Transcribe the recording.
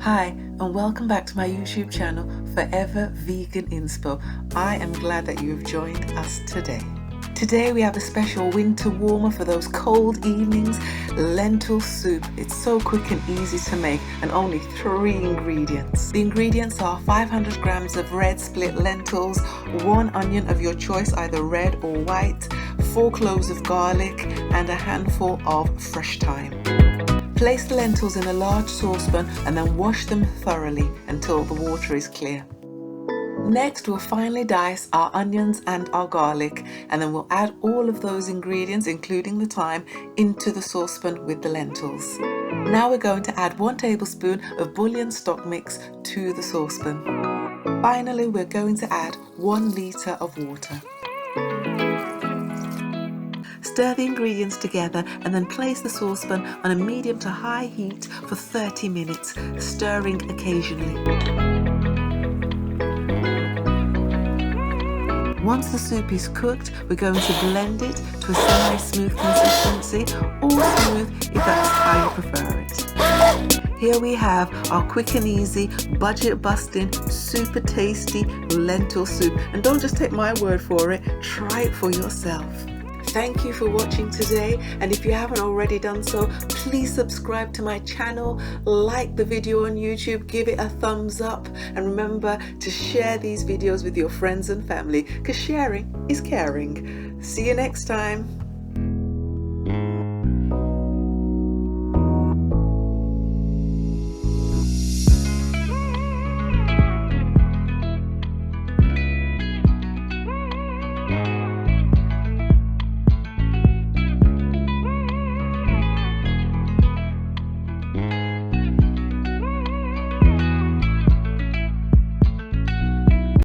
Hi, and welcome back to my YouTube channel, Forever Vegan Inspo. I am glad that you have joined us today. Today we have a special winter warmer for those cold evenings, lentil soup. It's so quick and easy to make and only 3 ingredients. The ingredients are 500 grams of red split lentils, 1 onion of your choice, either red or white, 4 cloves of garlic and a handful of fresh thyme. Place the lentils in a large saucepan and then wash them thoroughly until the water is clear. Next, we'll finely dice our onions and our garlic, and then we'll add all of those ingredients, including the thyme, into the saucepan with the lentils. Now we're going to add 1 tablespoon of bouillon stock mix to the saucepan. Finally, we're going to add 1 litre of water. Stir the ingredients together and then place the saucepan on a medium to high heat for 30 minutes, stirring occasionally. Once the soup is cooked, we're going to blend it to a semi-smooth consistency, or smooth if that's how you prefer it. Here we have our quick and easy, budget-busting, super tasty lentil soup. And don't just take my word for it, try it for yourself. Thank you for watching today, and if you haven't already done so, please subscribe to my channel, like the video on YouTube, give it a thumbs up, and remember to share these videos with your friends and family, because sharing is caring. See you next time.